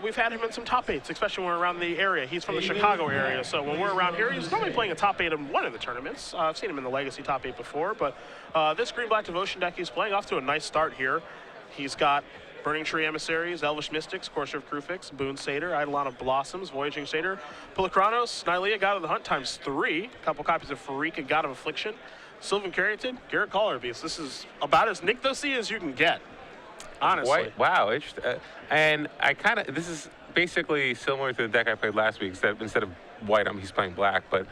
we've had him in some top 8s, especially when we're around the area. He's from the Chicago area, so when we're around here, he's probably playing a top 8 in one of the tournaments. I've seen him in the Legacy top 8 before, but this Green-Black Devotion deck he's playing off to a nice start here. He's got Burning Tree Emissaries, Elvish Mystics, Courser of Krufix, Boon Satyr, Eidolon of Blossoms, Voyaging Satyr, Pulachronos, Nylea, God of the Hunt ×3, a couple copies of Farika, God of Affliction, Sylvan Caryatid, Garrett Caller Beast. This is about as Nykthos-y as you can get, honestly. White, wow, interesting. And this is basically similar to the deck I played last week, except instead of white, he's playing black. But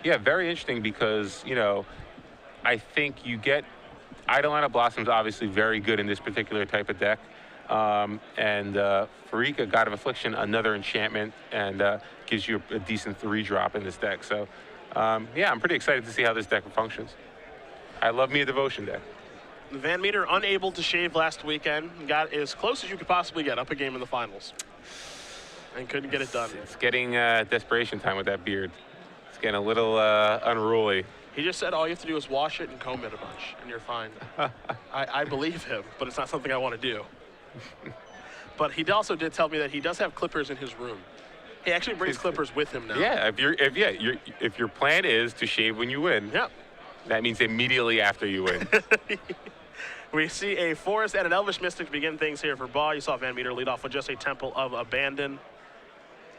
yeah, very interesting because, you know, I think you get Eidolon of Blossoms obviously very good in this particular type of deck. And Farika, God of Affliction, another enchantment, and gives you a decent 3-drop in this deck. So, yeah, I'm pretty excited to see how this deck functions. I love me a Devotion deck. VanMeter unable to shave last weekend. Got as close as you could possibly get, up a game in the finals. And couldn't get it done. It's getting desperation time with that beard. It's getting a little unruly. He just said all you have to do is wash it and comb it a bunch, and you're fine. I believe him, but it's not something I want to do. But he also did tell me that he does have clippers in his room. He actually brings clippers with him now. Yeah, if your plan is to shave when you win, yeah, that means immediately after you win. We see a Forest and an Elvish Mystic to begin things here for Baugh. You saw VanMeter lead off with just a Temple of Abandon.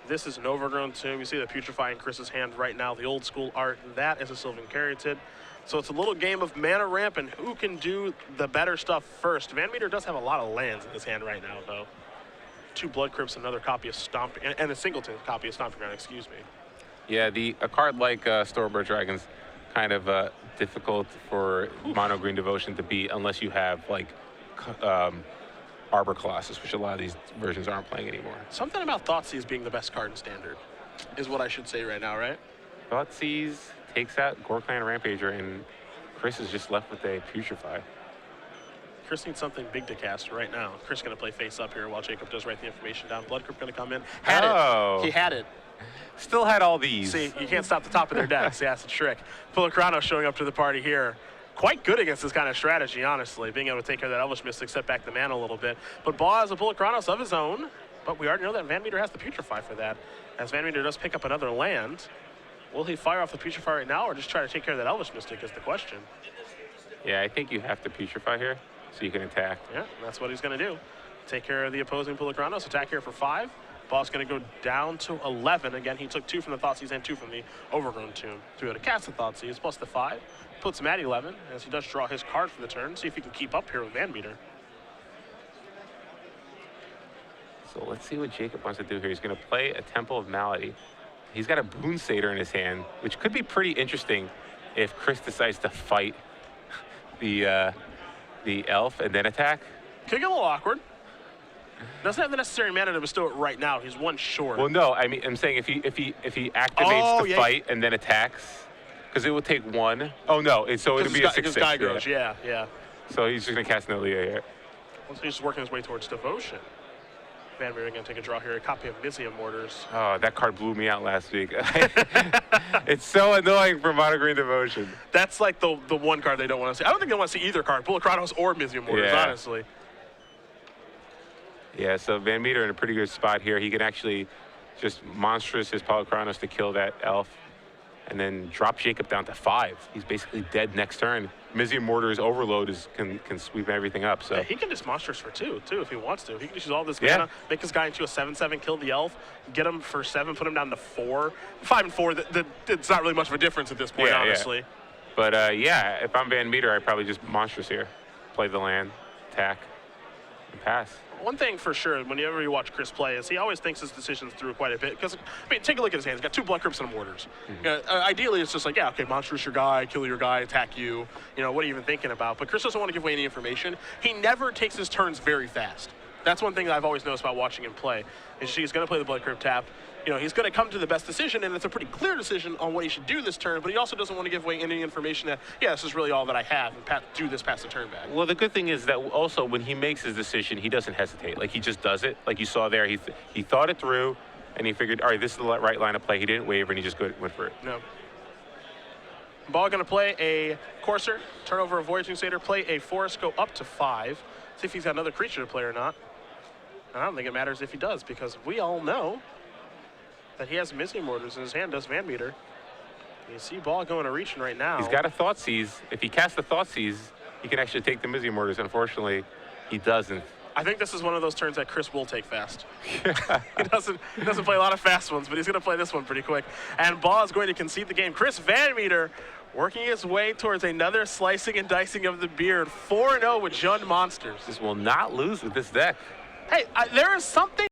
This is an Overgrown Tomb. You see the Putrefy in Chris's hand right now, the old school art. That is a Sylvan Caryatid. So it's a little game of mana ramp and who can do the better stuff first. VanMeter does have a lot of lands in his hand right now, though. 2 Blood Crypts, another copy of Stomp, and a Singleton copy of Stomping Ground, excuse me. Yeah, a card like Storyboard Dragon's kind of difficult for Mono Green Devotion to beat unless you have, like, Arbor Colossus, which a lot of these versions aren't playing anymore. Something about Thoughtseize being the best card in Standard is what I should say right now, right? Thoughtseize takes out Gorklan Rampager, and Chris is just left with a Putrefy. Chris needs something big to cast right now. Chris going to play face up here while Jacob does write the information down. Blood Crypt going to come in. Had it. He had it. Still had all these. See, you can't stop the top of their decks. Yeah, it's a trick. Pulachronos showing up to the party here. Quite good against this kind of strategy, honestly. Being able to take care of that Elvish Mystic, set back the mana a little bit. But Baugh has a Pulachronos of his own. But we already know that VanMeter has the Putrefy for that. As VanMeter does pick up another land. Will he fire off the Putrefy right now or just try to take care of that Elvish Mystic is the question. Yeah, I think you have to Putrefy here so you can attack. Yeah, that's what he's going to do. Take care of the opposing Pulachronos. Attack here for 5. Baugh's going to go down to 11. Again, he took 2 from the Thoughtseize and 2 from the Overgrown Tomb. To be able to cast the Thoughtseize plus the 5. Puts him at 11 as he does draw his card for the turn. See if he can keep up here with VanMeter. So let's see what Jacob wants to do here. He's going to play a Temple of Malady. He's got a Boon Satyr in his hand, which could be pretty interesting if Chris decides to fight the elf and then attack. Could get a little awkward. Doesn't have the necessary mana to bestow it right now. He's 1 short. Well, no, I mean, I'm saying if he activates the fight and then attacks, because it will take 1. Oh no, so it'll be a 6/6. Guy goes, yeah. So he's just gonna cast Nylea here. Well, so he's just working his way towards Devotion. VanMeter gonna take a draw here. A copy of Mysium Mortars. Oh, that card blew me out last week. It's so annoying for Mono Green Devotion. That's like the one card they don't want to see. I don't think they want to see either card, Pulachronos or Mysium Mortars, honestly. Yeah, so VanMeter in a pretty good spot here. He can actually just monstrous his Pulachronos to kill that elf and then drop Jacob down to 5. He's basically dead next turn. Mysium Mortar's Overload can sweep everyting up. So yeah, he can just monstrous for 2, too, if he wants to. He can just use all this mana, make this guy into a 7/7, kill the elf, get him for 7, put him down to 4. 5 and 4, it's not really much of a difference at this point, honestly. Yeah. But yeah, if I'm VanMeter, I'd probably just monstrous here. Play the land, attack, and pass. One thing for sure, whenever you watch Chris play, is he always thinks his decisions through quite a bit. Because, I mean, take a look at his hands. He's got 2 Blood Crypts and Mortars. Ideally, it's just like, yeah, okay, monstrous your guy, kill your guy, attack you. You know, what are you even thinking about? But Chris doesn't want to give away any information. He never takes his turns very fast. That's one thing that I've always noticed about watching him play. Is he's going to play the Blood Crypt tapped. You know, he's going to come to the best decision, and it's a pretty clear decision on what he should do this turn, but he also doesn't want to give away any information that, yeah, this is really all that I have, and do this past the turn back. Well, the good thing is that also when he makes his decision, he doesn't hesitate. Like, he just does it. Like you saw there, he thought it through, and he figured, all right, this is the right line of play. He didn't waver, and he just went for it. No. Baugh going to play a Courser, turn over a Voyaging Satyr, play a Forest, go up to 5. See if he's got another creature to play or not. I don't think it matters if he does, because we all know that he has Mizzy Mortars in his hand, does VanMeter. You see Baugh going to reaching right now. He's got a Thought Seize. If he casts the Thought Seize, he can actually take the Mizzy Mortars. Unfortunately, he doesn't. I think this is one of those turns that Chris will take fast. he doesn't play a lot of fast ones, but he's going to play this one pretty quick. And Baugh is going to concede the game. Chris VanMeter working his way towards another slicing and dicing of the beard. 4-0 with Jund Monsters. This will not lose with this deck. Hey, there is something